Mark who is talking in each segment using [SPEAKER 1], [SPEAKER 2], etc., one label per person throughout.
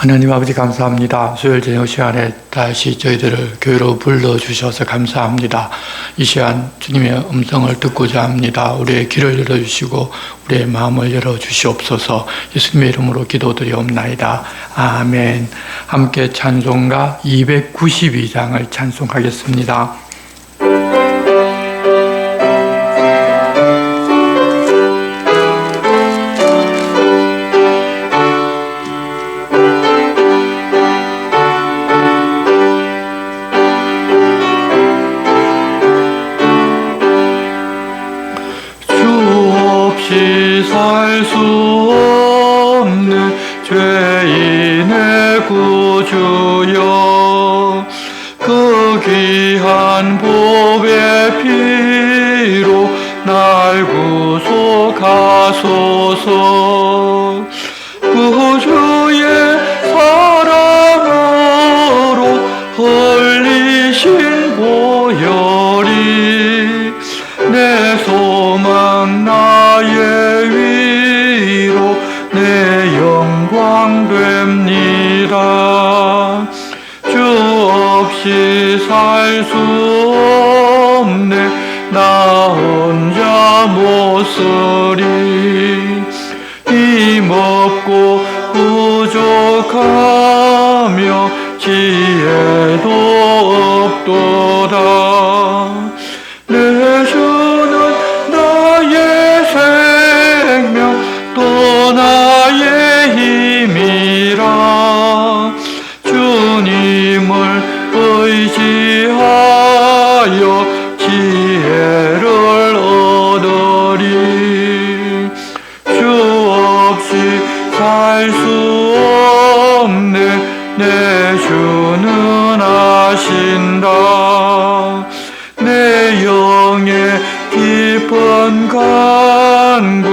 [SPEAKER 1] 하나님 아버지 감사합니다. 수요일 저녁 시간에 다시 저희들을 교회로 불러주셔서 감사합니다. 이 시간 주님의 음성을 듣고자 합니다. 우리의 귀를 열어주시고 우리의 마음을 열어주시옵소서. 예수님의 이름으로 기도드리옵나이다. 아멘. 함께 찬송가 292장을 찬송하겠습니다. 살 수 없는 죄인의 구주여, 그 귀한 보배 피로 날 구속하소서. 구주의 사랑으로 흘리신 보혈이 내 소망 나의 위로 내 영광 됩니다. 주 없이 살 수 없네 나 혼자 못 쓰리. 힘없고 부족하며 지혜도 없도다. 내 주는 나의 생명 또 나의 힘이라. 주님을 의지하여 지혜를 얻으리. 주 없이 살 수 없네 내 주는 아신다. 내 영의 깊은 간구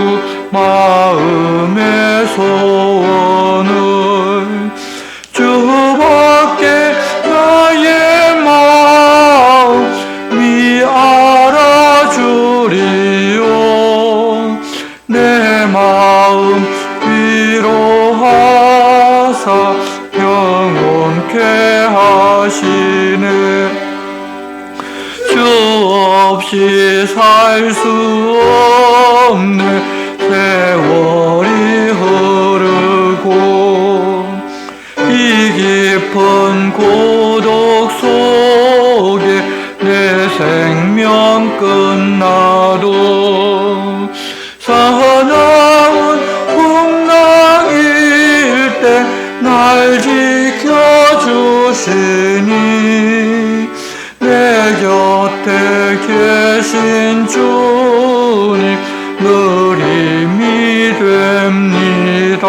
[SPEAKER 1] 마음의 소원을 주밖에 나의 마음이 알아주리요. 내 마음 위로하사 평온케 하시네. 주 없이 살 수 없네 세월이 흐르고 이 깊은 고독 속에 내 생명 끝나도 사나운 풍랑일 때 날 지켜주시니 내 곁에 계신 주님 늘 힘이 됩니다.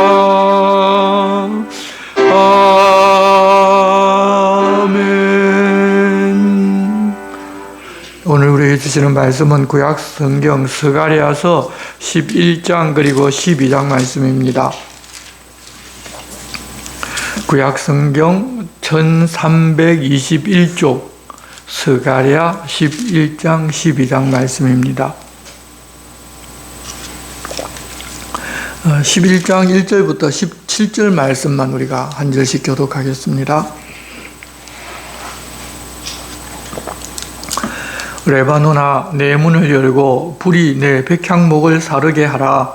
[SPEAKER 1] 아멘. 오늘 우리에게 주시는 말씀은 구약 성경 스가랴서 11장 그리고 12장 말씀입니다. 구약 성경 1321쪽 스가랴 11장 12장 말씀입니다. 11장 1절부터 17절 말씀만 우리가 한 절씩 교독하겠습니다. 레바논아 내 문을 열고 불이 내 백향목을 사르게 하라.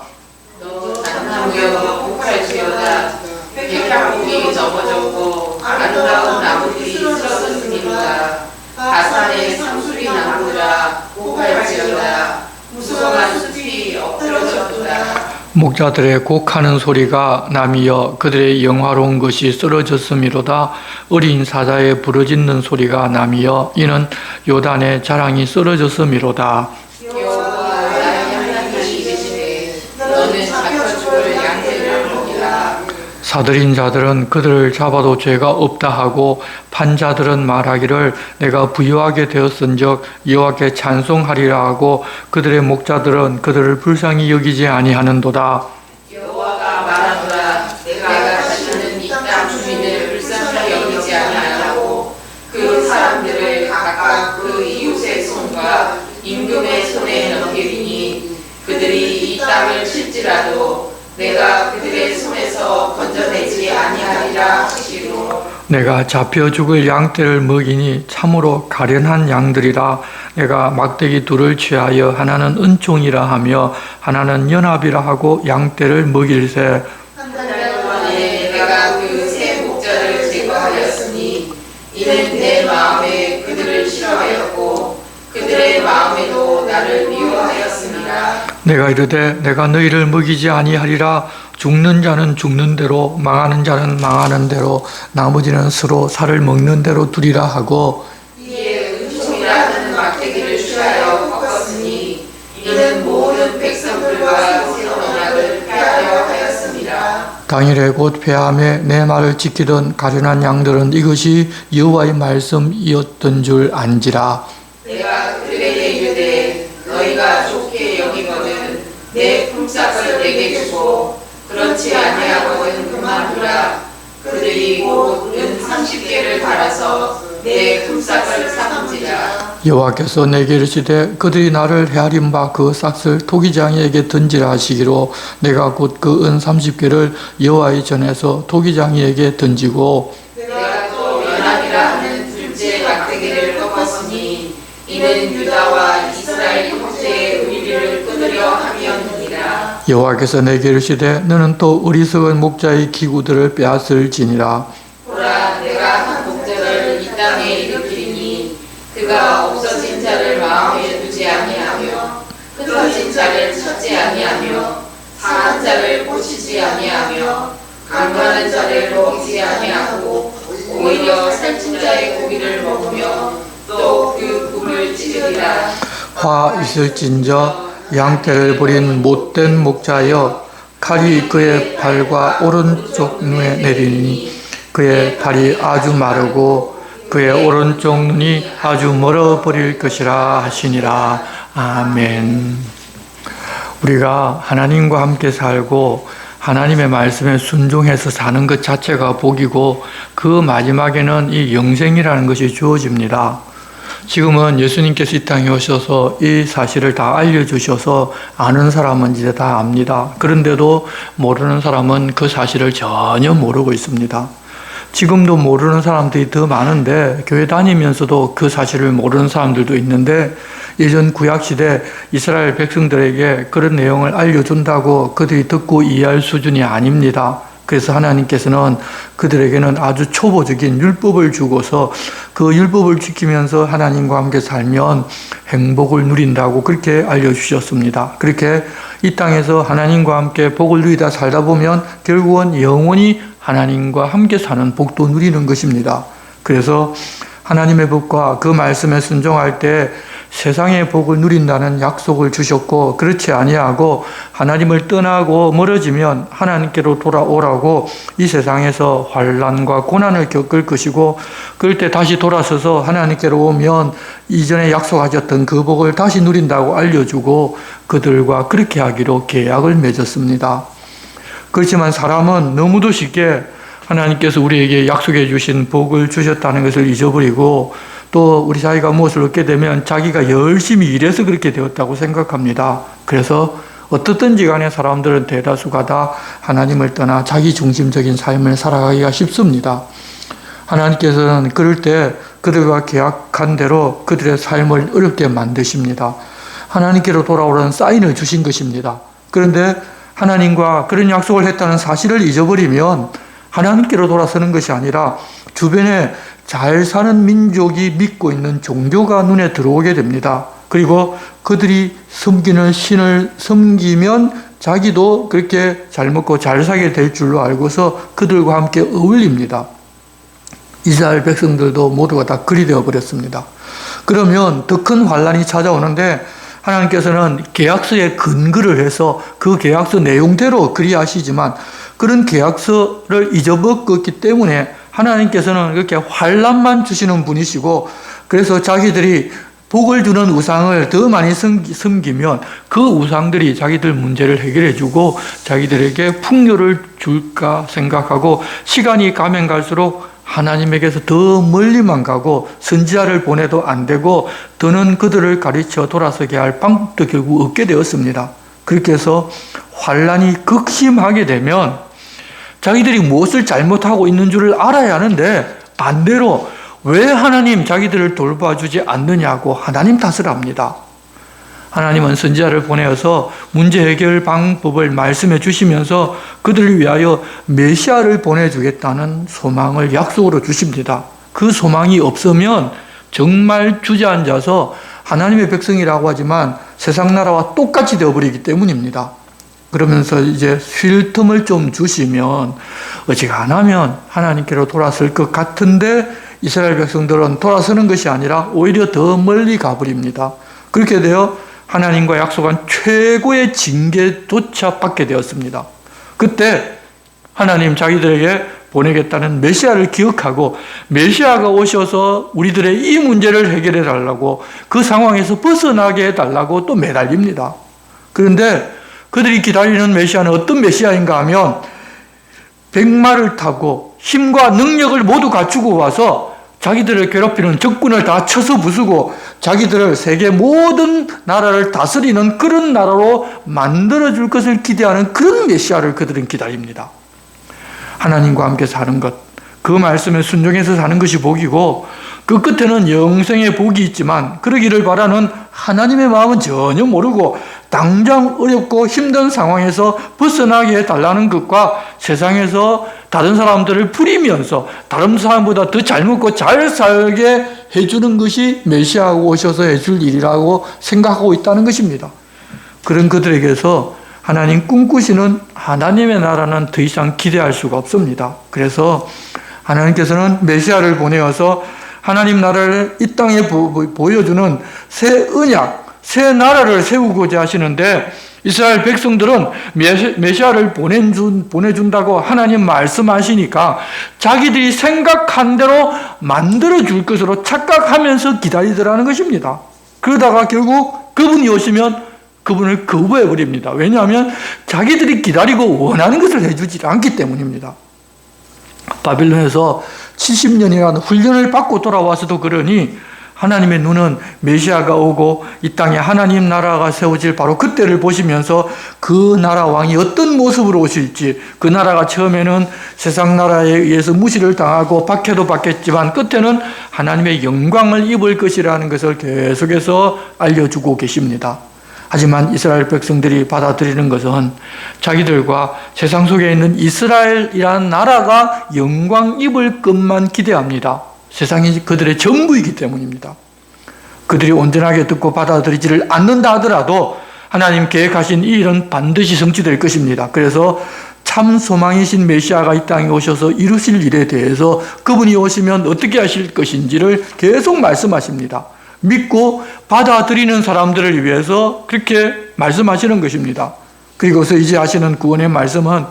[SPEAKER 2] 너 산나무여 곡할지어다. 백향목이 접어졌고 아름다운 나무들이 쓰러졌음이로다. 바산의 상수리 나무들아 곡할지어다. 무성한 숲이 엎드러졌도다.
[SPEAKER 1] 목자들의 곡하는 소리가 남이여 그들의 영화로운 것이 쓰러졌음이로다. 어린 사자의 부르짖는 소리가 남이여 이는 요단의 자랑이 쓰러졌음이로다.
[SPEAKER 2] 여호와 나의 하나님이 계시네. 너는 잡혀 죽을 양떼를 먹이라.
[SPEAKER 1] 사들인 자들은 그들을 잡아도 죄가 없다 하고 판자들은 말하기를 내가 부유하게 되었은즉 여호와께 찬송하리라 하고 그들의 목자들은 그들을 불쌍히 여기지 아니하는도다.
[SPEAKER 2] 여호와가 말하노라. 내가 다시는 이 땅 주민을 불쌍히 여기지 아니하고 그 사람들을 각각 그 이웃의 손과 임금의 손에 넘기리니 그들이 이 땅을 칠지라도 내가 그들의 손에서 건져내지 아니하리라 하시기로
[SPEAKER 1] 내가 잡혀 죽을 양떼를 먹이니 참으로 가련한 양들이라. 내가 막대기 둘을 취하여 하나는 은총이라 하며 하나는 연합이라 하고 양떼를 먹일세.
[SPEAKER 2] 한 달 동안에 내가 그 세 목자를 제거하였으니 이는 내 마음에 그들을 싫어하였고 그들의 마음에도 나를 미워하였습니다.
[SPEAKER 1] 내가 이르되 내가 너희를 먹이지 아니하리라. 죽는 자는 죽는 대로 망하는 자는 망하는 대로 나머지는 서로 살을 먹는 대로 두리라 하고
[SPEAKER 2] 이에 은총이라 하는 막대기를 취하여 꺾었으니 이는 모든 백성들과 새로운 언약을 폐하려 하였습니다.
[SPEAKER 1] 당일에 곧 폐함에 내 말을 지키던 가련한 양들은 이것이 여호와의 말씀이었던 줄 안지라.
[SPEAKER 2] 내가 그들에게 이르되 너희가 좋게 여기거든 내 품삯을 내게 주고 그렇지 아니하거든 그만두라. 그들이 곧 은 30개를 갈아서 내 품삯을 삼은지라.
[SPEAKER 1] 여호와께서 내게 이르시되 그들이 나를 헤아린 바 그 싹을 토기장이에게 던지라 하시기로 내가 곧 그 은 30개를 여호와의 전에서 토기장이에게 던지고
[SPEAKER 2] 내가 또 연합이라 하는 둘째 막대기를 꺾었으니 이는 유다와 이스라엘 형제의 의리를 끊으려 함이었느니라.
[SPEAKER 1] 여호와께서 내게 이르시되 너는 또 어리석은 목자의 기구들을 빼앗을지니라.
[SPEAKER 2] 보라 내가 한 목자를 이 땅에 일으키니 그가 없어진 자를 마음에 두지 아니하며 흩어진 자를 찾지 아니하며 상한 자를 고치지 아니하며 강간한 자를 먹이지 아니하고 오히려 살찐 자의 고기를 먹으며 또 그 굽을 찌르리라.
[SPEAKER 1] 화 있을진저 양떼를 버린 못된 목자여 칼이 그의 발과 오른쪽 눈에 내리니 그의 발이 아주 마르고 그의 오른쪽 눈이 아주 멀어버릴 것이라 하시니라. 아멘. 우리가 하나님과 함께 살고 하나님의 말씀에 순종해서 사는 것 자체가 복이고 그 마지막에는 이 영생이라는 것이 주어집니다. 지금은 예수님께서 이 땅에 오셔서 이 사실을 다 알려주셔서 아는 사람은 이제 다 압니다. 그런데도 모르는 사람은 그 사실을 전혀 모르고 있습니다. 지금도 모르는 사람들이 더 많은데 교회 다니면서도 그 사실을 모르는 사람들도 있는데 예전 구약시대 이스라엘 백성들에게 그런 내용을 알려준다고 그들이 듣고 이해할 수준이 아닙니다. 그래서 하나님께서는 그들에게는 아주 초보적인 율법을 주고서 그 율법을 지키면서 하나님과 함께 살면 행복을 누린다고 그렇게 알려주셨습니다. 그렇게 이 땅에서 하나님과 함께 복을 누리다 살다 보면 결국은 영원히 하나님과 함께 사는 복도 누리는 것입니다. 그래서 하나님의 복과 그 말씀에 순종할 때 세상의 복을 누린다는 약속을 주셨고 그렇지 아니하고 하나님을 떠나고 멀어지면 하나님께로 돌아오라고 이 세상에서 환난과 고난을 겪을 것이고 그럴 때 다시 돌아서서 하나님께로 오면 이전에 약속하셨던 그 복을 다시 누린다고 알려주고 그들과 그렇게 하기로 계약을 맺었습니다. 그렇지만 사람은 너무도 쉽게 하나님께서 우리에게 약속해 주신 복을 주셨다는 것을 잊어버리고 또 우리 자기가 무엇을 얻게 되면 자기가 열심히 일해서 그렇게 되었다고 생각합니다. 그래서 어떻든지 간에 사람들은 대다수가 다 하나님을 떠나 자기 중심적인 삶을 살아가기가 쉽습니다. 하나님께서는 그럴 때 그들과 계약한 대로 그들의 삶을 어렵게 만드십니다. 하나님께로 돌아오라는 사인을 주신 것입니다. 그런데 하나님과 그런 약속을 했다는 사실을 잊어버리면 하나님께로 돌아서는 것이 아니라 주변에 잘 사는 민족이 믿고 있는 종교가 눈에 들어오게 됩니다. 그리고 그들이 섬기는 신을 섬기면 자기도 그렇게 잘 먹고 잘 살게 될 줄로 알고서 그들과 함께 어울립니다. 이스라엘 백성들도 모두가 다 그리 되어 버렸습니다. 그러면 더 큰 환난이 찾아오는데 하나님께서는 계약서에 근거를 해서 그 계약서 내용대로 그리 하시지만 그런 계약서를 잊어먹었기 때문에 하나님께서는 그렇게 환난만 주시는 분이시고 그래서 자기들이 복을 주는 우상을 더 많이 섬기면 그 우상들이 자기들 문제를 해결해 주고 자기들에게 풍요를 줄까 생각하고 시간이 가면 갈수록 하나님에게서 더 멀리만 가고 선지자를 보내도 안 되고 더는 그들을 가르쳐 돌아서게 할 방법도 결국 없게 되었습니다. 그렇게 해서 환란이 극심하게 되면 자기들이 무엇을 잘못하고 있는 줄을 알아야 하는데 반대로 왜 하나님 자기들을 돌봐주지 않느냐고 하나님 탓을 합니다. 하나님은 선지자를 보내어서 문제 해결 방법을 말씀해 주시면서 그들을 위하여 메시아를 보내주겠다는 소망을 약속으로 주십니다. 그 소망이 없으면 정말 주저앉아서 하나님의 백성이라고 하지만 세상 나라와 똑같이 되어버리기 때문입니다. 그러면서 이제 쉴 틈을 좀 주시면 어지간하면 하나님께로 돌아설 것 같은데 이스라엘 백성들은 돌아서는 것이 아니라 오히려 더 멀리 가버립니다. 그렇게 되어 하나님과 약속한 최고의 징계조차 받게 되었습니다. 그때 하나님 자기들에게 보내겠다는 메시아를 기억하고 메시아가 오셔서 우리들의 이 문제를 해결해 달라고 그 상황에서 벗어나게 해달라고 또 매달립니다. 그런데 그들이 기다리는 메시아는 어떤 메시아인가 하면 백마를 타고 힘과 능력을 모두 갖추고 와서 자기들을 괴롭히는 적군을 다 쳐서 부수고 자기들을 세계 모든 나라를 다스리는 그런 나라로 만들어줄 것을 기대하는 그런 메시아를 그들은 기다립니다. 하나님과 함께 사는 것, 그 말씀에 순종해서 사는 것이 복이고 그 끝에는 영생의 복이 있지만 그러기를 바라는 하나님의 마음은 전혀 모르고 당장 어렵고 힘든 상황에서 벗어나게 해달라는 것과 세상에서 다른 사람들을 부리면서 다른 사람보다 더 잘 먹고 잘 살게 해주는 것이 메시아가 오셔서 해줄 일이라고 생각하고 있다는 것입니다. 그런 그들에게서 하나님 꿈꾸시는 하나님의 나라는 더 이상 기대할 수가 없습니다. 그래서 하나님께서는 메시아를 보내어서 하나님 나라를 이 땅에 보여주는 새 언약, 새 나라를 세우고자 하시는데 이스라엘 백성들은 메시아를 보내준다고 하나님 말씀하시니까 자기들이 생각한 대로 만들어줄 것으로 착각하면서 기다리더라는 것입니다. 그러다가 결국 그분이 오시면 그분을 거부해버립니다. 왜냐하면 자기들이 기다리고 원하는 것을 해주지 않기 때문입니다. 바빌론에서 70년이라는 훈련을 받고 돌아와서도 그러니 하나님의 눈은 메시아가 오고 이 땅에 하나님 나라가 세워질 바로 그때를 보시면서 그 나라 왕이 어떤 모습으로 오실지, 그 나라가 처음에는 세상 나라에 의해서 무시를 당하고 박해도 받겠지만 끝에는 하나님의 영광을 입을 것이라는 것을 계속해서 알려주고 계십니다. 하지만 이스라엘 백성들이 받아들이는 것은 자기들과 세상 속에 있는 이스라엘이라는 나라가 영광 입을 것만 기대합니다. 세상이 그들의 전부이기 때문입니다. 그들이 온전하게 듣고 받아들이지를 않는다 하더라도 하나님 계획하신 이 일은 반드시 성취될 것입니다. 그래서 참 소망이신 메시아가 이 땅에 오셔서 이루실 일에 대해서 그분이 오시면 어떻게 하실 것인지를 계속 말씀하십니다. 믿고 받아들이는 사람들을 위해서 그렇게 말씀하시는 것입니다. 그리고서 이제 하시는 구원의 말씀은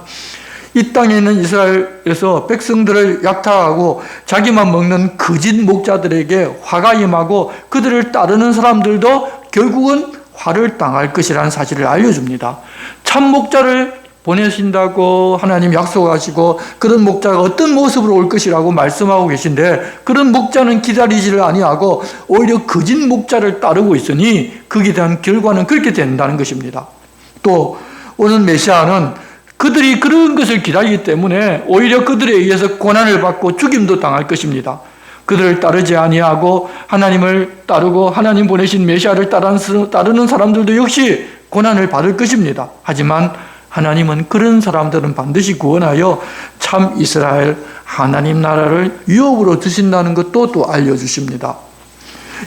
[SPEAKER 1] 이 땅에 있는 이스라엘에서 백성들을 약탈하고 자기만 먹는 거짓 목자들에게 화가 임하고 그들을 따르는 사람들도 결국은 화를 당할 것이라는 사실을 알려줍니다. 참 목자를 보내신다고 하나님 약속하시고 그런 목자가 어떤 모습으로 올 것이라고 말씀하고 계신데 그런 목자는 기다리지를 아니하고 오히려 거짓 목자를 따르고 있으니 거기에 대한 결과는 그렇게 된다는 것입니다. 또 오는 메시아는 그들이 그런 것을 기다리기 때문에 오히려 그들에 의해서 고난을 받고 죽임도 당할 것입니다. 그들을 따르지 아니하고 하나님을 따르고 하나님 보내신 메시아를 따르는 사람들도 역시 고난을 받을 것입니다. 하지만 하나님은 그런 사람들은 반드시 구원하여 참 이스라엘 하나님 나라를 유업으로 주신다는 것도 또 알려주십니다.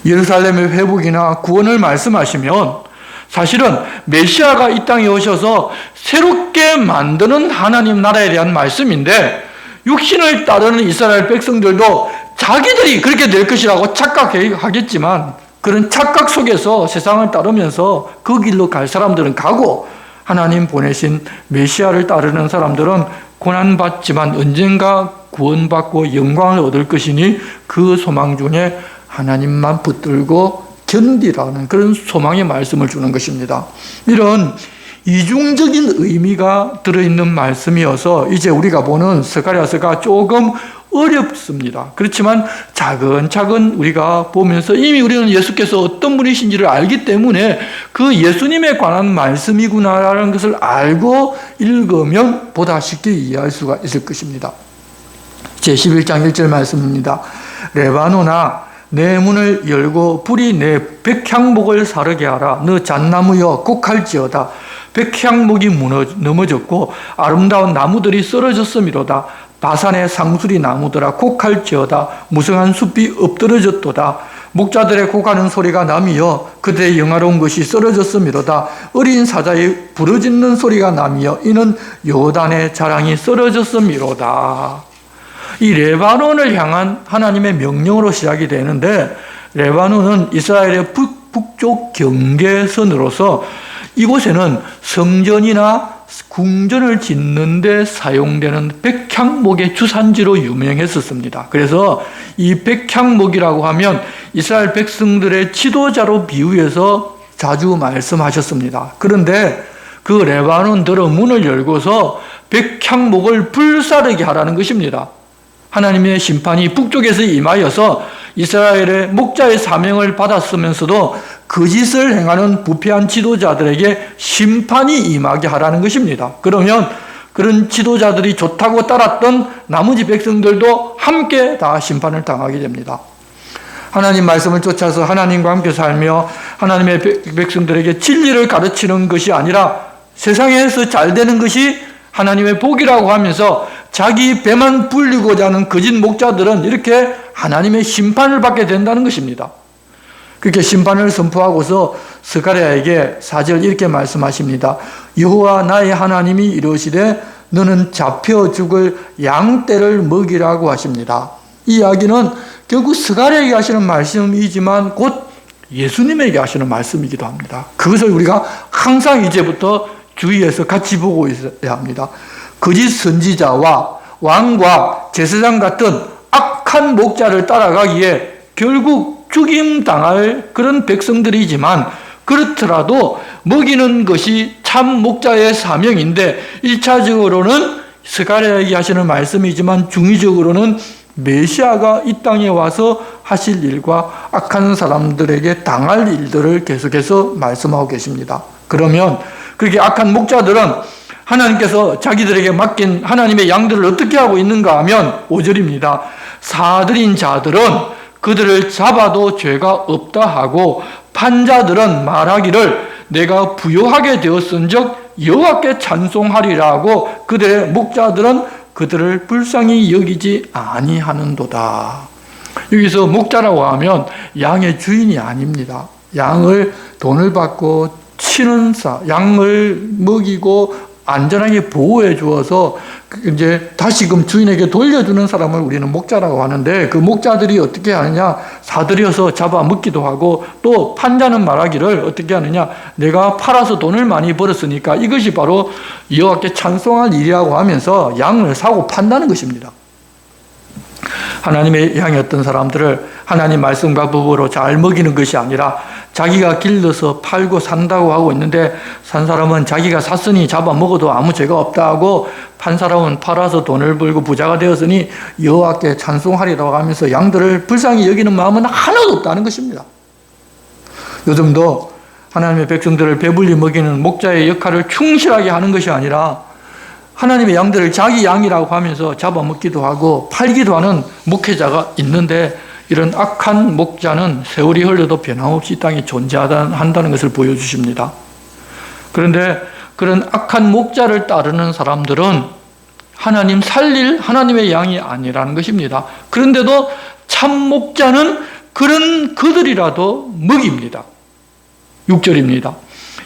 [SPEAKER 1] 예루살렘의 회복이나 구원을 말씀하시면 사실은 메시아가 이 땅에 오셔서 새롭게 만드는 하나님 나라에 대한 말씀인데 육신을 따르는 이스라엘 백성들도 자기들이 그렇게 될 것이라고 착각하겠지만 그런 착각 속에서 세상을 따르면서 그 길로 갈 사람들은 가고 하나님 보내신 메시아를 따르는 사람들은 고난받지만 언젠가 구원받고 영광을 얻을 것이니 그 소망 중에 하나님만 붙들고 견디라는 그런 소망의 말씀을 주는 것입니다. 이런 이중적인 의미가 들어있는 말씀이어서 이제 우리가 보는 스가랴서가 조금 어렵습니다. 그렇지만 차근차근 우리가 보면서 이미 우리는 예수께서 어떤 분이신지를 알기 때문에 그 예수님에 관한 말씀이구나라는 것을 알고 읽으면 보다 쉽게 이해할 수가 있을 것입니다. 제11장 1절 말씀입니다. 레바노나 내 문을 열고 불이 내 백향목을 사르게 하라. 너 잣나무여 곡할지어다. 백향목이 넘어졌고 아름다운 나무들이 쓰러졌음이로다. 바산의 상수리 나무들아 곡할지어다. 무성한 숲이 엎드러졌도다. 목자들의 곡하는 소리가 남이여 그들의 영화로운 것이 쓰러졌음이로다. 어린 사자의 부르짖는 소리가 남이여 이는 요단의 자랑이 쓰러졌음이로다. 이 레바논을 향한 하나님의 명령으로 시작이 되는데 레바논은 이스라엘의 북쪽 경계선으로서 이곳에는 성전이나 궁전을 짓는 데 사용되는 백향목의 주산지로 유명했었습니다. 그래서 이 백향목이라고 하면 이스라엘 백성들의 지도자로 비유해서 자주 말씀하셨습니다. 그런데 그 레바논 들어 문을 열고서 백향목을 불사르게 하라는 것입니다. 하나님의 심판이 북쪽에서 임하여서 이스라엘의 목자의 사명을 받았으면서도 거짓을 행하는 부패한 지도자들에게 심판이 임하게 하라는 것입니다. 그러면 그런 지도자들이 좋다고 따랐던 나머지 백성들도 함께 다 심판을 당하게 됩니다. 하나님 말씀을 쫓아서 하나님과 함께 살며 하나님의 백성들에게 진리를 가르치는 것이 아니라 세상에서 잘 되는 것이 하나님의 복이라고 하면서 자기 배만 불리고자 하는 거짓 목자들은 이렇게 하나님의 심판을 받게 된다는 것입니다. 그렇게 심판을 선포하고서 스가랴에게 4절 이렇게 말씀하십니다. 여호와 나의 하나님이 이르시되 너는 잡혀 죽을 양떼를 먹이라고 하십니다. 이 이야기는 결국 스가랴에게 하시는 말씀이지만 곧 예수님에게 하시는 말씀이기도 합니다. 그것을 우리가 항상 이제부터 주의해서 같이 보고 있어야 합니다. 거짓 선지자와 왕과 제사장 같은 악한 목자를 따라가기에 결국 죽임당할 그런 백성들이지만 그렇더라도 먹이는 것이 참 목자의 사명인데 1차적으로는 스가랴에게 하시는 말씀이지만 중의적으로는 메시아가 이 땅에 와서 하실 일과 악한 사람들에게 당할 일들을 계속해서 말씀하고 계십니다. 그러면 그렇게 악한 목자들은 하나님께서 자기들에게 맡긴 하나님의 양들을 어떻게 하고 있는가 하면 5절입니다. 사들인 자들은 그들을 잡아도 죄가 없다 하고 판자들은 말하기를 내가 부요하게 되었은즉 여호와께 찬송하리라고 그들의 목자들은 그들을 불쌍히 여기지 아니하는도다. 여기서 목자라고 하면 양의 주인이 아닙니다. 양을 돈을 받고 치는 양을 먹이고 안전하게 보호해 주어서 이제 다시금 주인에게 돌려주는 사람을 우리는 목자라고 하는데 그 목자들이 어떻게 하느냐 사들여서 잡아 먹기도 하고 또 판자는 말하기를 어떻게 하느냐 내가 팔아서 돈을 많이 벌었으니까 이것이 바로 여호와께 찬송할 일이라고 하면서 양을 사고 판다는 것입니다. 하나님의 양이었던 사람들을 하나님 말씀과 법으로 잘 먹이는 것이 아니라 자기가 길러서 팔고 산다고 하고 있는데 산 사람은 자기가 샀으니 잡아먹어도 아무 죄가 없다 하고 판 사람은 팔아서 돈을 벌고 부자가 되었으니 여호와께 찬송하리라고 하면서 양들을 불쌍히 여기는 마음은 하나도 없다는 것입니다. 요즘도 하나님의 백성들을 배불리 먹이는 목자의 역할을 충실하게 하는 것이 아니라 하나님의 양들을 자기 양이라고 하면서 잡아먹기도 하고 팔기도 하는 목회자가 있는데 이런 악한 목자는 세월이 흘러도 변함없이 이 땅에 존재한다는 것을 보여주십니다. 그런데 그런 악한 목자를 따르는 사람들은 하나님 살릴 하나님의 양이 아니라는 것입니다. 그런데도 참 목자는 그런 그들이라도 먹입니다. 6절입니다.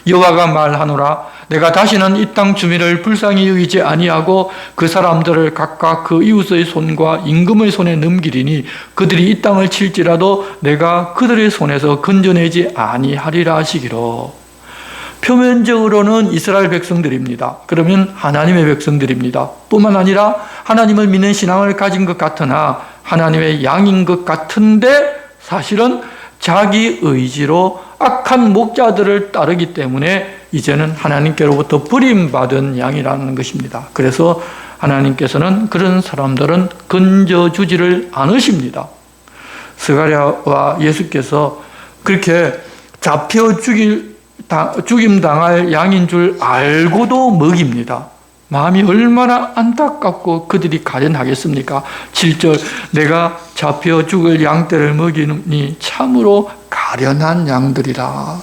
[SPEAKER 1] 여호와가 말하노라 내가 다시는 이 땅 주민을 불쌍히 여기지 아니하고 그 사람들을 각각 그 이웃의 손과 임금의 손에 넘기리니 그들이 이 땅을 칠지라도 내가 그들의 손에서 건져내지 아니하리라 하시기로. 표면적으로는 이스라엘 백성들입니다. 그러면 하나님의 백성들입니다. 뿐만 아니라 하나님을 믿는 신앙을 가진 것 같으나 하나님의 양인 것 같은데 사실은 자기 의지로 악한 목자들을 따르기 때문에 이제는 하나님께로부터 버림받은 양이라는 것입니다. 그래서 하나님께서는 그런 사람들은 건져주지를 않으십니다. 스가랴와 예수께서 그렇게 잡혀 죽임당할 양인 줄 알고도 먹입니다. 마음이 얼마나 안타깝고 그들이 가련하겠습니까? 7절 내가 잡혀 죽을 양떼를 먹이니 참으로 가련한 양들이라.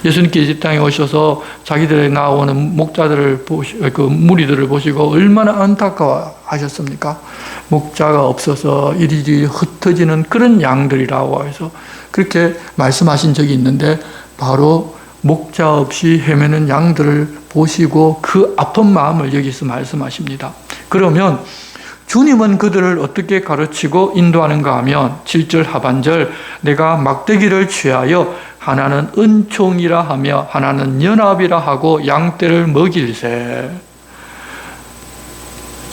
[SPEAKER 1] 예수님께서 이 땅에 오셔서 자기들에 나오는 목자들을 그 무리들을 보시고 얼마나 안타까워하셨습니까? 목자가 없어서 이리저리 흩어지는 그런 양들이라고 해서 그렇게 말씀하신 적이 있는데 바로 목자 없이 헤매는 양들을 보시고 그 아픈 마음을 여기서 말씀하십니다. 그러면 주님은 그들을 어떻게 가르치고 인도하는가 하면 7절 하반절 내가 막대기를 취하여 하나는 은총이라 하며 하나는 연합이라 하고 양떼를 먹일세.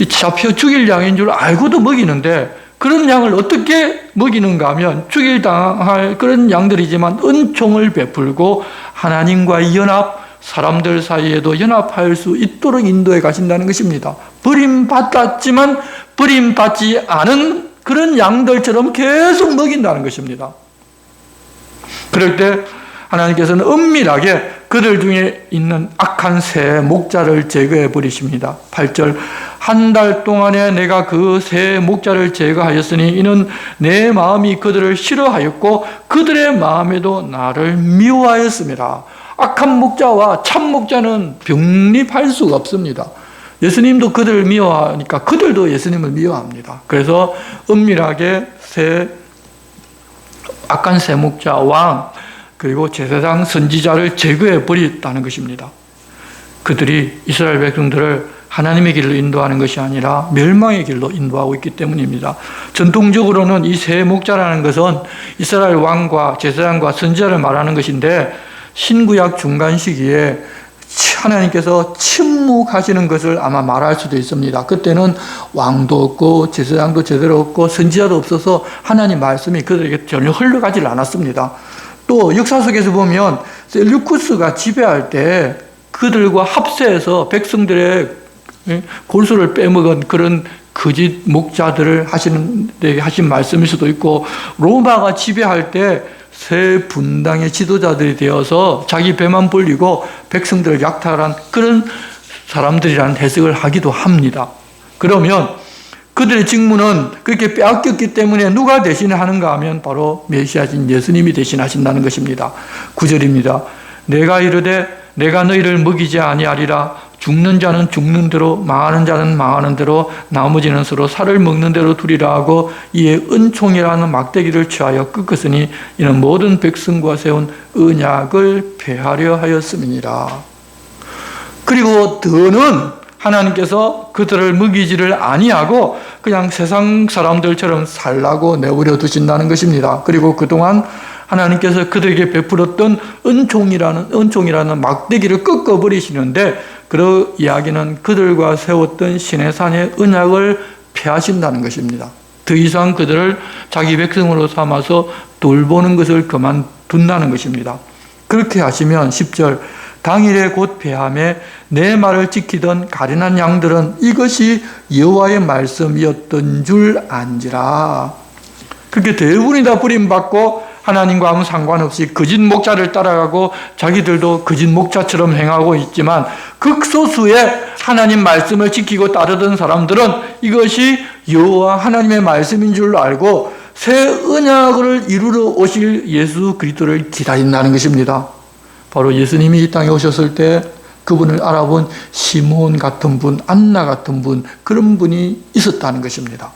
[SPEAKER 1] 이 잡혀 죽일 양인 줄 알고도 먹이는데 그런 양을 어떻게 먹이는가 하면 죽일 당할 그런 양들이지만 은총을 베풀고 하나님과의 연합, 사람들 사이에도 연합할 수 있도록 인도해 가신다는 것입니다. 버림받았지만 버림받지 않은 그런 양들처럼 계속 먹인다는 것입니다. 그럴 때 하나님께서는 은밀하게 그들 중에 있는 악한 새 목자를 제거해 버리십니다. 8절 한 달 동안에 내가 그 새 목자를 제거하였으니 이는 내 마음이 그들을 싫어하였고 그들의 마음에도 나를 미워하였습니다. 악한 목자와 참 목자는 병립할 수가 없습니다. 예수님도 그들을 미워하니까 그들도 예수님을 미워합니다. 그래서 은밀하게 악한 새 목자 왕 그리고 제사장 선지자를 제거해 버렸다는 것입니다. 그들이 이스라엘 백성들을 하나님의 길로 인도하는 것이 아니라 멸망의 길로 인도하고 있기 때문입니다. 전통적으로는 이 새 목자라는 것은 이스라엘 왕과 제사장과 선지자를 말하는 것인데 신구약 중간 시기에 하나님께서 침묵하시는 것을 아마 말할 수도 있습니다. 그때는 왕도 없고 제사장도 제대로 없고 선지자도 없어서 하나님 말씀이 그들에게 전혀 흘러가질 않았습니다. 또 역사 속에서 보면 셀류쿠스가 지배할 때 그들과 합세해서 백성들의 골수를 빼먹은 그런 거짓 목자들을 하신 말씀일 수도 있고 로마가 지배할 때 새 분당의 지도자들이 되어서 자기 배만 불리고 백성들을 약탈한 그런 사람들이라는 해석을 하기도 합니다. 그러면 그들의 직무는 그렇게 빼앗겼기 때문에 누가 대신하는가 하면 바로 메시아신 예수님이 대신하신다는 것입니다. 9절입니다. 내가 이르되 내가 너희를 먹이지 아니하리라. 죽는 자는 죽는 대로 망하는 자는 망하는 대로 나머지는 서로 살을 먹는 대로 두리라 하고 이에 은총이라는 막대기를 취하여 꺾었으니 이는 모든 백성과 세운 언약을 폐하려 하였음이니라. 그리고 더는 하나님께서 그들을 먹이지를 아니하고 그냥 세상 사람들처럼 살라고 내버려 두신다는 것입니다. 그리고 그동안 하나님께서 그들에게 베풀었던 은총이라는 막대기를 꺾어버리시는데 그 이야기는 그들과 세웠던 시내산의 언약을 폐하신다는 것입니다. 더 이상 그들을 자기 백성으로 삼아서 돌보는 것을 그만둔다는 것입니다. 그렇게 하시면 10절 당일에 곧 폐함에 내 말을 지키던 가련한 양들은 이것이 여호와의 말씀이었던 줄 안지라. 그렇게 대부분이 다 버림받고 하나님과 아무 상관없이 거짓 목자를 따라가고 자기들도 거짓 목자처럼 행하고 있지만 극소수의 하나님 말씀을 지키고 따르던 사람들은 이것이 여호와 하나님의 말씀인 줄 알고 새 언약을 이루러 오실 예수 그리스도를 기다린다는 것입니다. 바로 예수님이 이 땅에 오셨을 때 그분을 알아본 시몬 같은 분, 안나 같은 분, 그런 분이 있었다는 것입니다.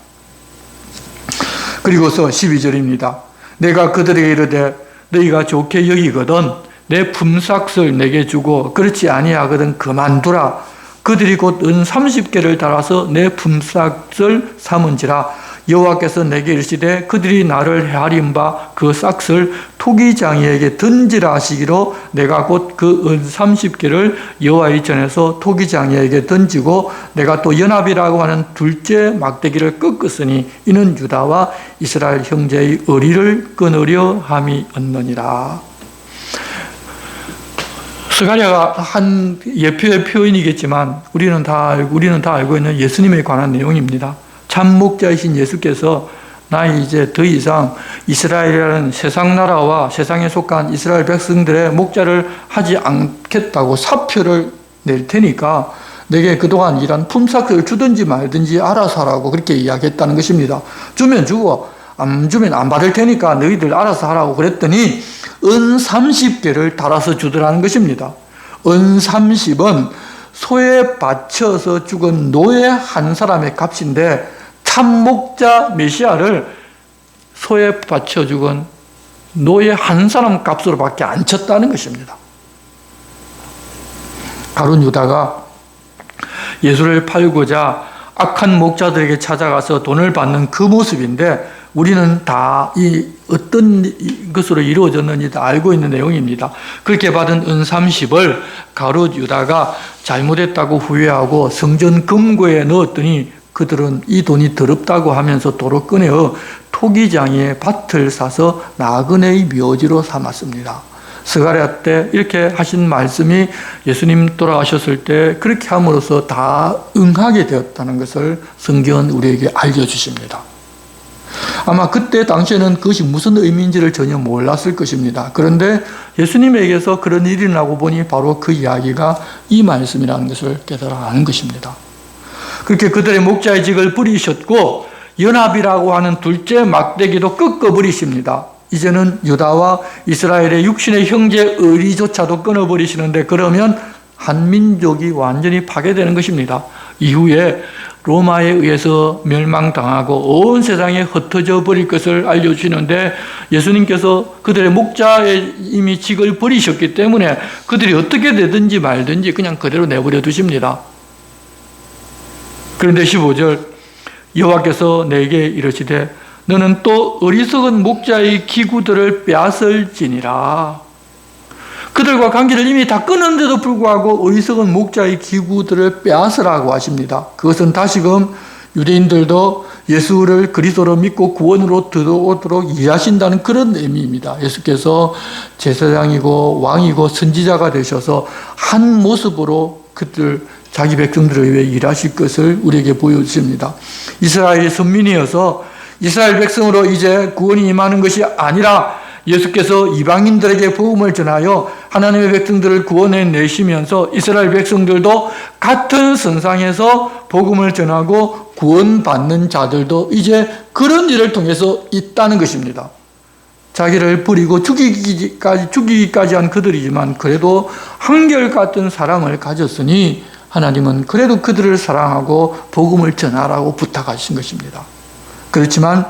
[SPEAKER 1] 그리고서 12절입니다. 내가 그들에게 이르되 너희가 좋게 여기거든 내 품삯을 내게 주고 그렇지 아니하거든 그만두라. 그들이 곧 은 30개를 달아서 내 품삯을 삼은지라. 여호와께서 내게 이르시되 그들이 나를 헤아린 바 그 싹을 토기장이에게 던지라 하시기로 내가 곧 그 은 30개를 여호와의 전에서 토기장이에게 던지고 내가 또 연합이라고 하는 둘째 막대기를 꺾었으니 이는 유다와 이스라엘 형제의 의리를 끊으려 함이었느니라. 스가랴가 한 예표의 표현이겠지만 우리는 다 알고 있는 예수님에 관한 내용입니다. 참 목자이신 예수께서 나 이제 더 이상 이스라엘이라는 세상 나라와 세상에 속한 이스라엘 백성들의 목자를 하지 않겠다고 사표를 낼 테니까 내게 그동안 일한 품삯을 주든지 말든지 알아서 하라고 그렇게 이야기했다는 것입니다. 주면 주고 안 주면 안 받을 테니까 너희들 알아서 하라고 그랬더니 은 30개를 달아서 주더라는 것입니다. 은 30은 소에 바쳐서 죽은 노예 한 사람의 값인데 참 목자 메시아를 소에 바쳐 죽은 노예 한 사람 값으로 밖에 안 쳤다는 것입니다. 가룟 유다가 예수를 팔고자 악한 목자들에게 찾아가서 돈을 받는 그 모습인데 우리는 다 이 어떤 것으로 이루어졌는지 다 알고 있는 내용입니다. 그렇게 받은 은 30을 가룟 유다가 잘못했다고 후회하고 성전 금고에 넣었더니 그들은 이 돈이 더럽다고 하면서 도로 꺼내어 토기장에 밭을 사서 나그네의 묘지로 삼았습니다. 스가랴 때 이렇게 하신 말씀이 예수님 돌아가셨을 때 그렇게 함으로써 다 응하게 되었다는 것을 성경은 우리에게 알려주십니다. 아마 그때 당시에는 그것이 무슨 의미인지를 전혀 몰랐을 것입니다. 그런데 예수님에게서 그런 일이 나고 보니 바로 그 이야기가 이 말씀이라는 것을 깨달아가는 것입니다. 그렇게 그들의 목자의 직을 버리셨고 연합이라고 하는 둘째 막대기도 꺾어버리십니다. 이제는 유다와 이스라엘의 육신의 형제 의리조차도 끊어버리시는데 그러면 한 민족이 완전히 파괴되는 것입니다. 이후에 로마에 의해서 멸망당하고 온 세상에 흩어져 버릴 것을 알려주시는데 예수님께서 그들의 목자의 이미 직을 버리셨기 때문에 그들이 어떻게 되든지 말든지 그냥 그대로 내버려 두십니다. 그런데 15절 여호와께서 내게 이르시되 너는 또 어리석은 목자의 기구들을 빼앗을지니라. 그들과 관계를 이미 다 끊었는데도 불구하고 어리석은 목자의 기구들을 빼앗으라고 하십니다. 그것은 다시금 유대인들도 예수를 그리스도로 믿고 구원으로 들어오도록 이해하신다는 그런 의미입니다. 예수께서 제사장이고 왕이고 선지자가 되셔서 한 모습으로 그들 자기 백성들을 위해 일하실 것을 우리에게 보여주십니다. 이스라엘이 선민이어서 이스라엘 백성으로 이제 구원이 임하는 것이 아니라 예수께서 이방인들에게 복음을 전하여 하나님의 백성들을 구원해 내시면서 이스라엘 백성들도 같은 선상에서 복음을 전하고 구원받는 자들도 이제 그런 일을 통해서 있다는 것입니다. 자기를 버리고 죽이기까지 한 그들이지만 그래도 한결같은 사랑을 가졌으니 하나님은 그래도 그들을 사랑하고 복음을 전하라고 부탁하신 것입니다. 그렇지만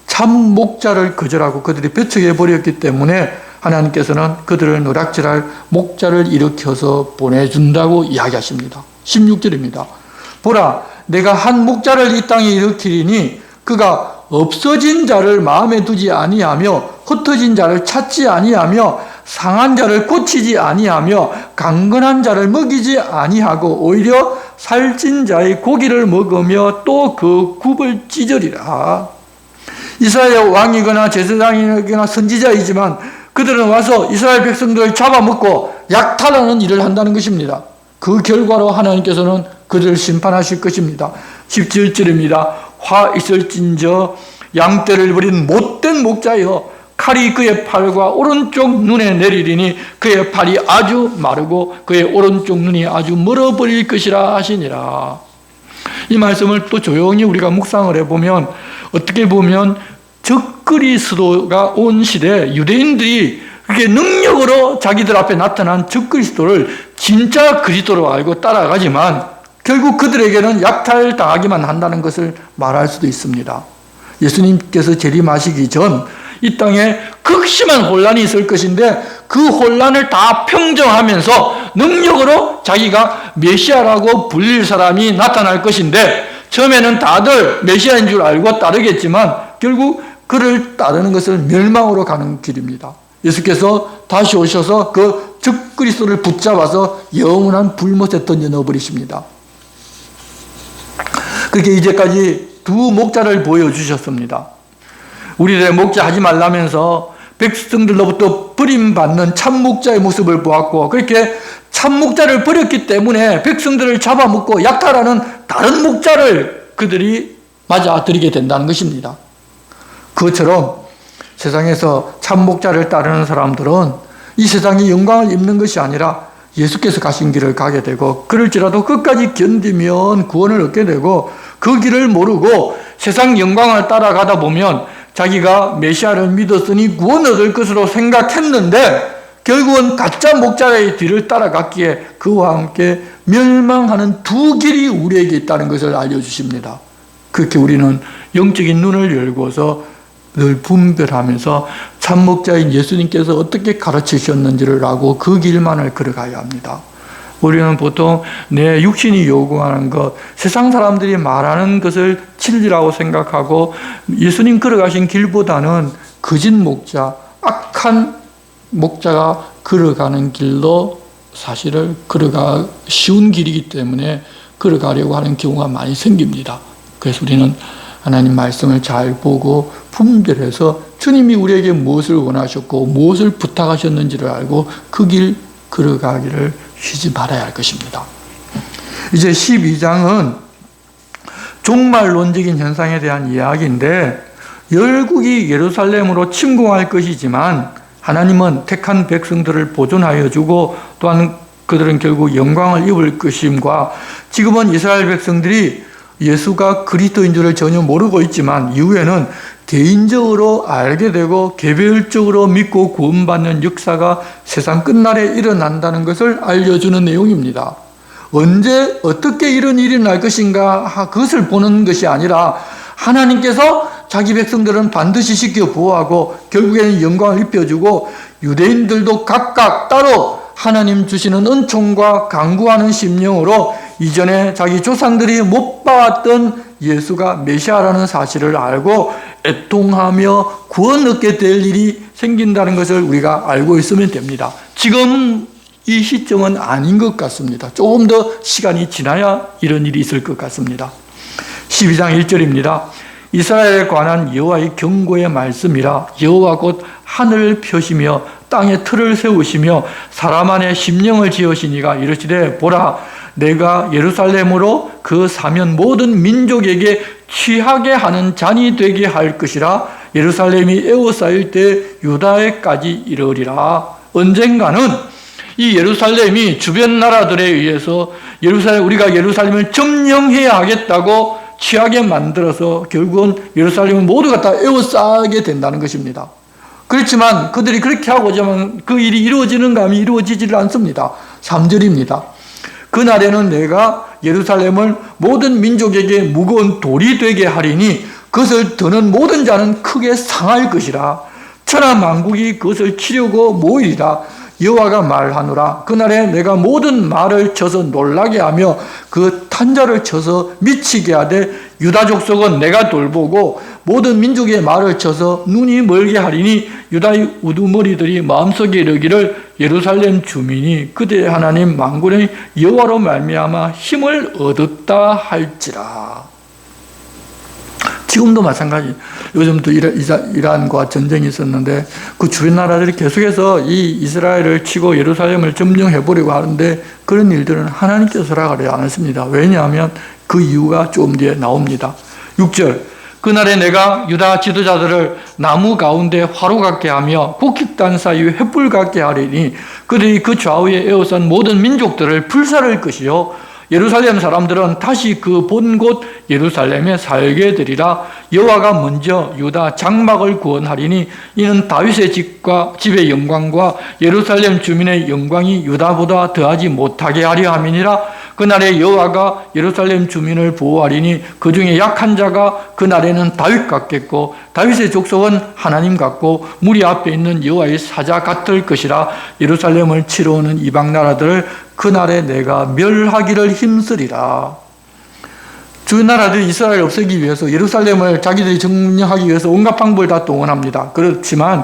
[SPEAKER 1] 참 목자를 거절하고 그들이 배척해 버렸기 때문에 하나님께서는 그들을 노략질할 목자를 일으켜서 보내준다고 이야기하십니다. 16절입니다. 보라, 내가 한 목자를 이 땅에 일으키리니 그가 없어진 자를 마음에 두지 아니하며 흩어진 자를 찾지 아니하며 상한 자를 고치지 아니하며 강건한 자를 먹이지 아니하고 오히려 살찐 자의 고기를 먹으며 또 그 굽을 찢으리라. 이스라엘 왕이거나 제사장이거나 선지자이지만 그들은 와서 이스라엘 백성들을 잡아먹고 약탈하는 일을 한다는 것입니다. 그 결과로 하나님께서는 그들을 심판하실 것입니다. 17절입니다. 화 있을진저 양떼를 버린 못된 목자여 칼이 그의 팔과 오른쪽 눈에 내리리니 그의 팔이 아주 마르고 그의 오른쪽 눈이 아주 멀어버릴 것이라 하시니라. 이 말씀을 또 조용히 우리가 묵상을 해보면 어떻게 보면 적그리스도가 온 시대 유대인들이 그게 능력으로 자기들 앞에 나타난 적그리스도를 진짜 그리스도로 알고 따라가지만 결국 그들에게는 약탈당하기만 한다는 것을 말할 수도 있습니다. 예수님께서 재림하시기 전 이 땅에 극심한 혼란이 있을 것인데 그 혼란을 다 평정하면서 능력으로 자기가 메시아라고 불릴 사람이 나타날 것인데 처음에는 다들 메시아인 줄 알고 따르겠지만 결국 그를 따르는 것은 멸망으로 가는 길입니다. 예수께서 다시 오셔서 그 적그리스도를 붙잡아서 영원한 불못에 던져 넣어버리십니다. 그렇게 이제까지 두 목자를 보여주셨습니다. 우리들의 목자하지 말라면서 백성들로부터 버림받는 참목자의 모습을 보았고, 그렇게 참목자를 버렸기 때문에 백성들을 잡아먹고 약탈하는 다른 목자를 그들이 맞아들이게 된다는 것입니다. 그것처럼 세상에서 참목자를 따르는 사람들은 이 세상의 영광을 입는 것이 아니라 예수께서 가신 길을 가게 되고, 그럴지라도 끝까지 견디면 구원을 얻게 되고, 그 길을 모르고 세상 영광을 따라가다 보면 자기가 메시아를 믿었으니 구원을 얻을 것으로 생각했는데 결국은 가짜 목자의 뒤를 따라갔기에 그와 함께 멸망하는 두 길이 우리에게 있다는 것을 알려주십니다. 그렇게 우리는 영적인 눈을 열고서 늘 분별하면서 참목자인 예수님께서 어떻게 가르치셨는지를 알고 그 길만을 걸어가야 합니다. 우리는 보통 내 육신이 요구하는 것, 세상 사람들이 말하는 것을 진리라고 생각하고 예수님 걸어가신 길보다는 거짓 목자, 악한 목자가 걸어가는 길로 사실을 걸어가 쉬운 길이기 때문에 걸어가려고 하는 경우가 많이 생깁니다. 그래서 우리는 하나님 말씀을 잘 보고 분별해서 주님이 우리에게 무엇을 원하셨고 무엇을 부탁하셨는지를 알고 그 길 걸어가기를 쉬지 말아야 할 것입니다. 이제 12장은 종말론적인 현상에 대한 이야기인데, 열국이 예루살렘으로 침공할 것이지만 하나님은 택한 백성들을 보존하여 주고 또한 그들은 결국 영광을 입을 것임과, 지금은 이스라엘 백성들이 예수가 그리스도인 줄을 전혀 모르고 있지만 이후에는 개인적으로 알게 되고 개별적으로 믿고 구원받는 역사가 세상 끝날에 일어난다는 것을 알려주는 내용입니다. 언제 어떻게 이런 일이 날 것인가 그것을 보는 것이 아니라 하나님께서 자기 백성들은 반드시 지켜 보호하고 결국에는 영광을 입혀주고 유대인들도 각각 따로 하나님 주시는 은총과 강구하는 심령으로 이전에 자기 조상들이 못 봤던 예수가 메시아라는 사실을 알고 애통하며 구원 얻게 될 일이 생긴다는 것을 우리가 알고 있으면 됩니다. 지금 이 시점은 아닌 것 같습니다. 조금 더 시간이 지나야 이런 일이 있을 것 같습니다. 12장 1절입니다. 이스라엘에 관한 여호와의 경고의 말씀이라. 여호와 곧 하늘을 펴시며 땅에 틀을 세우시며 사람 안에 심령을 지으시니가 이르시되 보라 내가 예루살렘으로 그 사면 모든 민족에게 취하게 하는 잔이 되게 할 것이라. 예루살렘이 에워싸일 때 유다에까지 이르리라. 언젠가는 이 예루살렘이 주변 나라들에 의해서 우리가 예루살렘을 점령해야 하겠다고 취하게 만들어서 결국은 예루살렘을 모두가 다 에워싸게 된다는 것입니다. 그렇지만 그들이 그렇게 하고자 하면 그 일이 이루어지는가 하면 이루어지질 않습니다. 3절입니다. 그날에는 내가 예루살렘을 모든 민족에게 무거운 돌이 되게 하리니 그것을 드는 모든 자는 크게 상할 것이라. 천하 만국이 그것을 치려고 모이리라. 여호와가 말하노라. 그날에 내가 모든 말을 쳐서 놀라게 하며 그 탄자를 쳐서 미치게 하되 유다 족속은 내가 돌보고 모든 민족의 말을 쳐서 눈이 멀게 하리니 유다의 우두머리들이 마음속에 이르기를 예루살렘 주민이 그들의 하나님 만군의 여호와로 말미암아 힘을 얻었다 할지라. 지금도 마찬가지. 요즘도 이란과 전쟁이 있었는데 그 주변 나라들이 계속해서 이 이스라엘을 치고 예루살렘을 점령해보려고 하는데 그런 일들은 하나님께서 허락하지 않았습니다. 왜냐하면 그 이유가 좀 뒤에 나옵니다. 6절. 그날에 내가 유다 지도자들을 나무 가운데 화로 같게 하며 곡식단 사이에 횃불 같게 하리니 그들이 그 좌우에 에워싼 모든 민족들을 불살을 것이요 예루살렘 사람들은 다시 그 본 곳 예루살렘에 살게 되리라. 여호와가 먼저 유다 장막을 구원하리니 이는 다윗의 집의 영광과 예루살렘 주민의 영광이 유다보다 더하지 못하게 하려 함이니라. 그날에 여호와가 예루살렘 주민을 보호하리니 그 중에 약한 자가 그날에는 다윗 같겠고 다윗의 족속은 하나님 같고 무리 앞에 있는 여호와의 사자 같을 것이라. 예루살렘을 치러 오는 이방 나라들을 그날에 내가 멸하기를 힘쓰리라. 주 나라들이 이스라엘을 없애기 위해서 예루살렘을 자기들이 점령하기 위해서 온갖 방법을 다 동원합니다. 그렇지만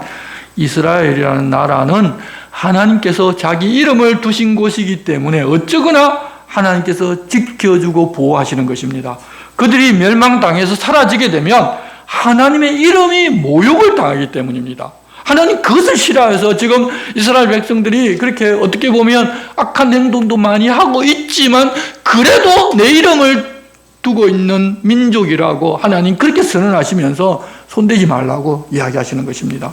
[SPEAKER 1] 이스라엘이라는 나라는 하나님께서 자기 이름을 두신 곳이기 때문에 어쩌거나 하나님께서 지켜주고 보호하시는 것입니다. 그들이 멸망당해서 사라지게 되면 하나님의 이름이 모욕을 당하기 때문입니다. 하나님 그것을 싫어해서 지금 이스라엘 백성들이 그렇게 어떻게 보면 악한 행동도 많이 하고 있지만 그래도 내 이름을 두고 있는 민족이라고 하나님 그렇게 선언하시면서 손대지 말라고 이야기하시는 것입니다.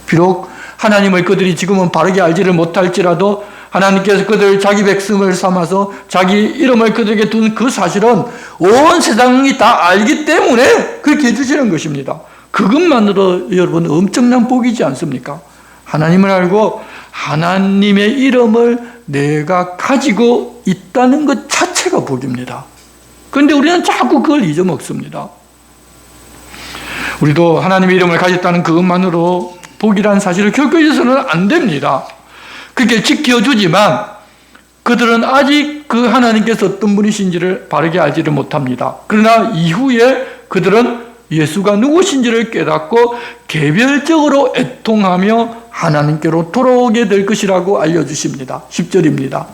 [SPEAKER 1] 비록 하나님을 그들이 지금은 바르게 알지를 못할지라도 하나님께서 그들을 자기 백성을 삼아서 자기 이름을 그들에게 둔 그 사실은 온 세상이 다 알기 때문에 그렇게 해주시는 것입니다. 그것만으로 여러분 엄청난 복이지 않습니까? 하나님을 알고 하나님의 이름을 내가 가지고 있다는 것 자체가 복입니다. 그런데 우리는 자꾸 그걸 잊어먹습니다. 우리도 하나님의 이름을 가졌다는 그것만으로 복이라는 사실을 결코 잊어서는 안 됩니다. 그렇게 지켜주지만 그들은 아직 그 하나님께서 어떤 분이신지를 바르게 알지를 못합니다. 그러나 이후에 그들은 예수가 누구신지를 깨닫고 개별적으로 애통하며 하나님께로 돌아오게 될 것이라고 알려주십니다. 10절입니다.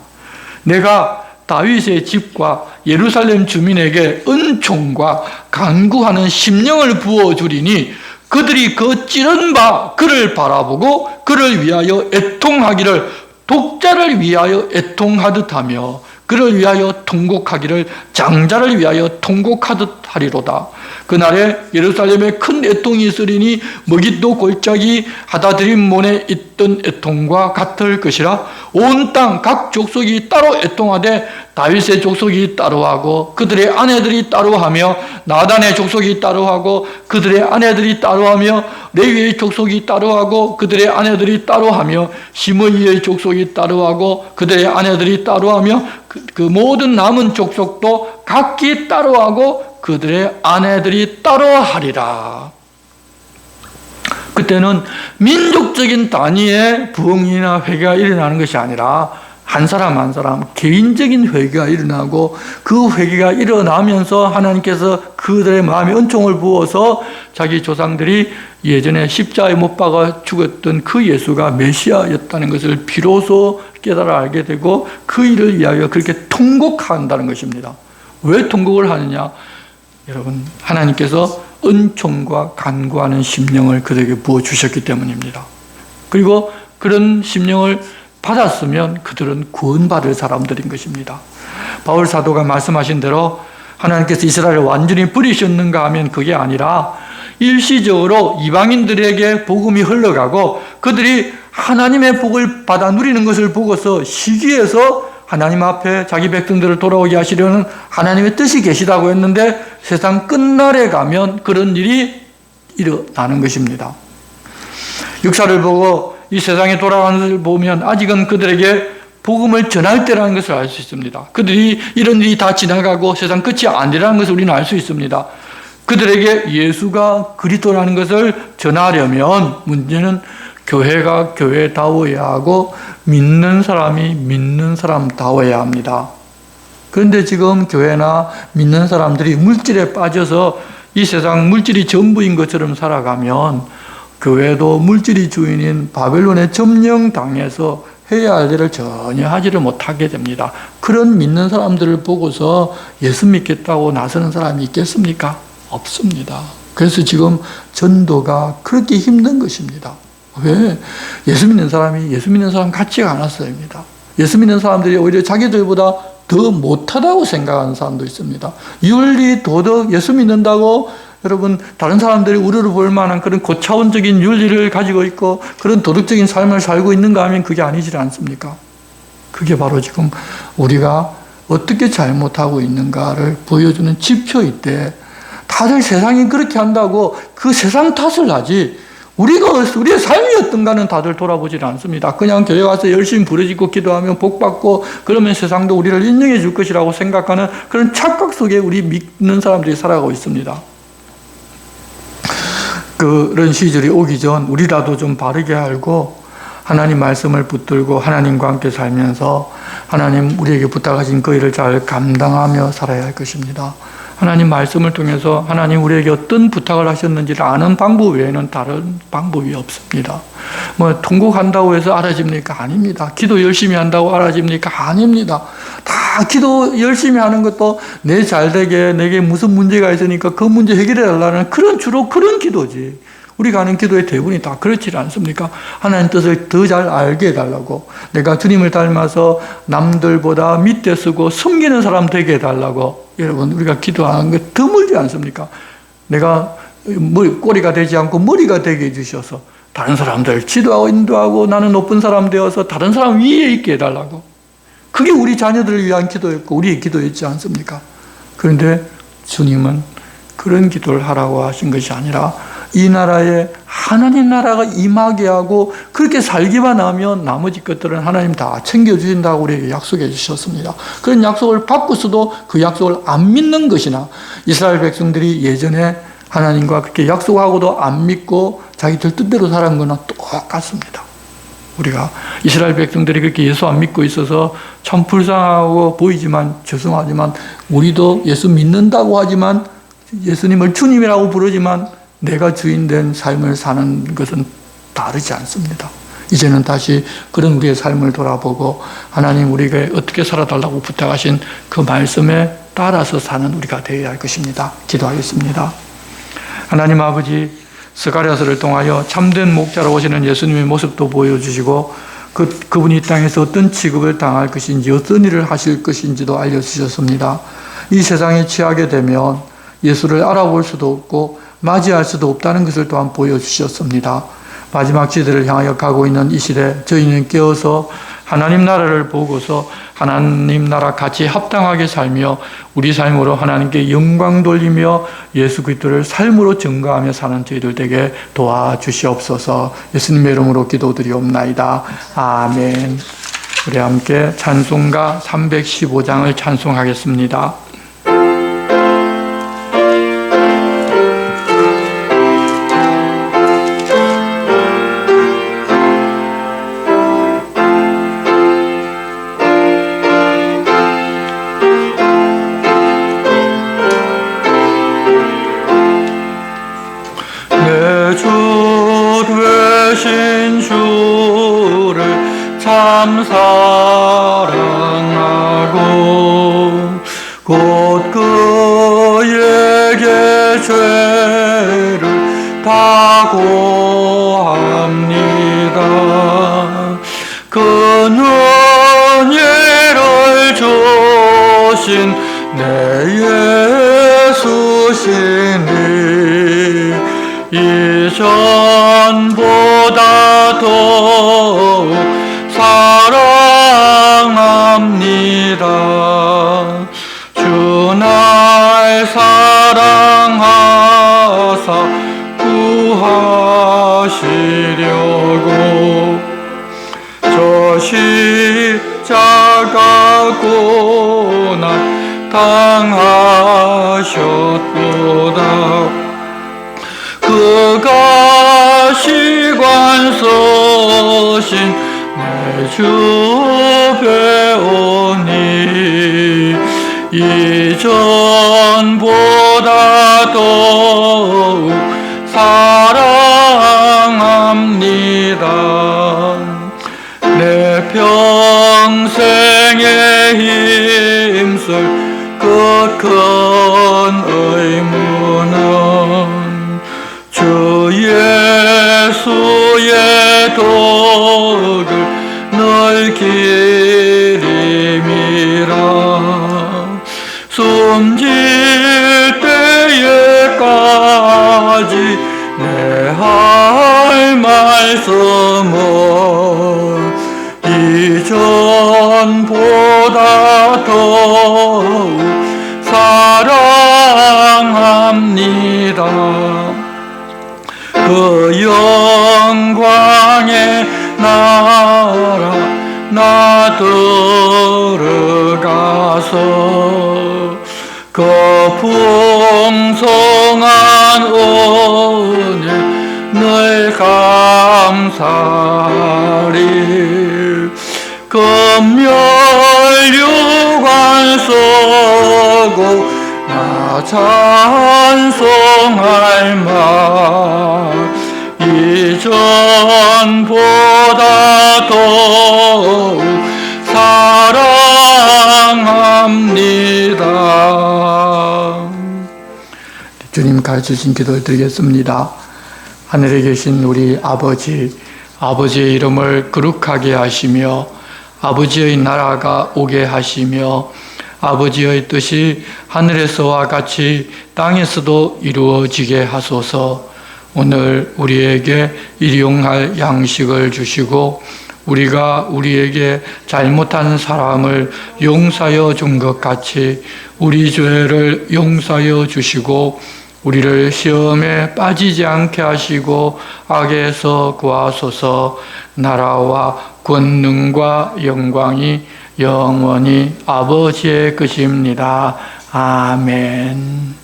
[SPEAKER 1] 내가 다윗의 집과 예루살렘 주민에게 은총과 간구하는 심령을 부어주리니 그들이 그 찌른 바 그를 바라보고 그를 위하여 애통하기를 독자를 위하여 애통하듯 하며 그를 위하여 통곡하기를 장자를 위하여 통곡하듯 하리로다. 그날에 예루살렘에 큰 애통이 있으리니 머깃도 골짜기 하다드림몬에 있던 애통과 같을 것이라. 온 땅 각 족속이 따로 애통하되 다윗의 족속이 따로하고 그들의 아내들이 따로하며 나단의 족속이 따로하고 그들의 아내들이 따로하며 레위의 족속이 따로하고 그들의 아내들이 따로하며 시므이의 족속이 따로하고 그들의 아내들이 따로하며 그 모든 남은 족속도 각기 따로하고 그들의 아내들이 따로하리라. 그때는 민족적인 단위의 부흥이나 회개가 일어나는 것이 아니라 한 사람 한 사람 개인적인 회개가 일어나고 그 회개가 일어나면서 하나님께서 그들의 마음에 은총을 부어서 자기 조상들이 예전에 십자가에 못 박아 죽었던 그 예수가 메시아였다는 것을 비로소 깨달아 알게 되고 그 일을 위하여 그렇게 통곡한다는 것입니다. 왜 통곡을 하느냐? 여러분, 하나님께서 은총과 간구하는 심령을 그들에게 부어주셨기 때문입니다. 그리고 그런 심령을 받았으면 그들은 구원받을 사람들인 것입니다. 바울 사도가 말씀하신 대로 하나님께서 이스라엘을 완전히 버리셨는가 하면 그게 아니라 일시적으로 이방인들에게 복음이 흘러가고 그들이 하나님의 복을 받아 누리는 것을 보고서 시기해서 하나님 앞에 자기 백성들을 돌아오게 하시려는 하나님의 뜻이 계시다고 했는데 세상 끝날에 가면 그런 일이 일어나는 것입니다. 역사를 보고 이 세상에 돌아가는 것을 보면 아직은 그들에게 복음을 전할 때라는 것을 알 수 있습니다. 그들이 이런 일이 다 지나가고 세상 끝이 아니라는 것을 우리는 알 수 있습니다. 그들에게 예수가 그리스도라는 것을 전하려면 문제는 교회가 교회다워야 하고 믿는 사람이 믿는 사람다워야 합니다. 그런데 지금 교회나 믿는 사람들이 물질에 빠져서 이 세상 물질이 전부인 것처럼 살아가면 교회도 물질이 주인인 바벨론에 점령당해서 해야 할 일을 전혀 하지를 못하게 됩니다. 그런 믿는 사람들을 보고서 예수 믿겠다고 나서는 사람이 있겠습니까? 없습니다. 그래서 지금 전도가 그렇게 힘든 것입니다. 왜? 예수 믿는 사람이 예수 믿는 사람 같지가 않았어요입니다. 예수 믿는 사람들이 오히려 자기들보다 더 못하다고 생각하는 사람도 있습니다. 윤리, 도덕, 예수 믿는다고 여러분 다른 사람들이 우려를 볼 만한 그런 고차원적인 윤리를 가지고 있고 그런 도덕적인 삶을 살고 있는가 하면 그게 아니지 않습니까? 그게 바로 지금 우리가 어떻게 잘못하고 있는가를 보여주는 지표일 다들 세상이 그렇게 한다고 그 세상 탓을 하지 우리의 삶이 어떤가는 다들 돌아보질 않습니다. 그냥 교회 와서 열심히 부르짖고 기도하면 복 받고 그러면 세상도 우리를 인정해 줄 것이라고 생각하는 그런 착각 속에 우리 믿는 사람들이 살아가고 있습니다. 그런 시절이 오기 전 우리라도 좀 바르게 알고 하나님 말씀을 붙들고 하나님과 함께 살면서 하나님 우리에게 부탁하신 그 일을 잘 감당하며 살아야 할 것입니다. 하나님 말씀을 통해서 하나님 우리에게 어떤 부탁을 하셨는지를 아는 방법 외에는 다른 방법이 없습니다. 뭐 통곡한다고 해서 알아집니까? 아닙니다. 기도 열심히 한다고 알아집니까? 아닙니다. 다 기도 열심히 하는 것도 내 잘되게 내게 무슨 문제가 있으니까 그 문제 해결해 달라는 주로 그런 기도지. 우리가 하는 기도의 대부분이 다 그렇지 않습니까? 하나님 뜻을 더 잘 알게 해달라고, 내가 주님을 닮아서 남들보다 밑에 서고 섬기는 사람 되게 해달라고. 여러분, 우리가 기도하는 게 드물지 않습니까? 내가 꼬리가 되지 않고 머리가 되게 해주셔서 다른 사람들 지도하고 인도하고 나는 높은 사람 되어서 다른 사람 위에 있게 해달라고. 그게 우리 자녀들을 위한 기도였고 우리의 기도였지 않습니까? 그런데 주님은 그런 기도를 하라고 하신 것이 아니라 이 나라에 하나님 나라가 임하게 하고 그렇게 살기만 하면 나머지 것들은 하나님 다 챙겨주신다고 우리에게 약속해 주셨습니다. 그런 약속을 받고서도 그 약속을 안 믿는 것이나 이스라엘 백성들이 예전에 하나님과 그렇게 약속하고도 안 믿고 자기들 뜻대로 살은 거는 똑같습니다. 우리가 이스라엘 백성들이 그렇게 예수 안 믿고 있어서 참 불쌍하고 보이지만 죄송하지만 우리도 예수 믿는다고 하지만 예수님을 주님이라고 부르지만 내가 주인된 삶을 사는 것은 다르지 않습니다. 이제는 다시 그런 우리의 삶을 돌아보고 하나님 우리에게 어떻게 살아달라고 부탁하신 그 말씀에 따라서 사는 우리가 되어야 할 것입니다. 기도하겠습니다. 하나님 아버지, 스가랴서를 통하여 참된 목자로 오시는 예수님의 모습도 보여주시고 그분이 이 땅에서 어떤 취급을 당할 것인지 어떤 일을 하실 것인지도 알려주셨습니다. 이 세상에 취하게 되면 예수를 알아볼 수도 없고 맞이할 수도 없다는 것을 또한 보여주셨습니다. 마지막 시대를 향하여 가고 있는 이 시대 저희는 깨어서 하나님 나라를 보고서 하나님 나라 같이 합당하게 살며 우리 삶으로 하나님께 영광 돌리며 예수 그리스도를 삶으로 증거하며 사는 저희들 되게 도와주시옵소서. 예수님의 이름으로 기도드리옵나이다. 아멘. 우리 함께 찬송가 315장을 찬송하겠습니다. 참 사랑하고 곧 그에게 죄를 다 고합니다. 그 은혜를 주신 내 예수시니 이전보다 더욱 사랑합니다. 주 날 사랑하사 구하시려고 저 십자가 고난 당하셨도다. 그가 시관 서신 내 주 배우니 이전보다 더욱 사랑합니다. 내 평생에 힘쓸 그 큰 의무는 주 예수의 도를 늘 기림이라. 숨질 때에까지 내 할 말씀은 이전보다 더욱 사랑합니다. 그 영광의 나라 나 들어가서 그 풍성한 은혜 늘 감사리. 검열 유관 서고 나 찬송할 말 이전보다 더욱 사랑합니다. 주님 가르치신 기도를 드리겠습니다. 하늘에 계신 우리 아버지, 아버지의 이름을 거룩하게 하시며 아버지의 나라가 오게 하시며 아버지의 뜻이 하늘에서와 같이 땅에서도 이루어지게 하소서. 오늘 우리에게 일용할 양식을 주시고 우리가 우리에게 잘못한 사람을 용서하여 준 것 같이 우리 죄를 용서하여 주시고 우리를 시험에 빠지지 않게 하시고 악에서 구하소서. 나라와 권능과 영광이 영원히 아버지의 것입니다. 아멘.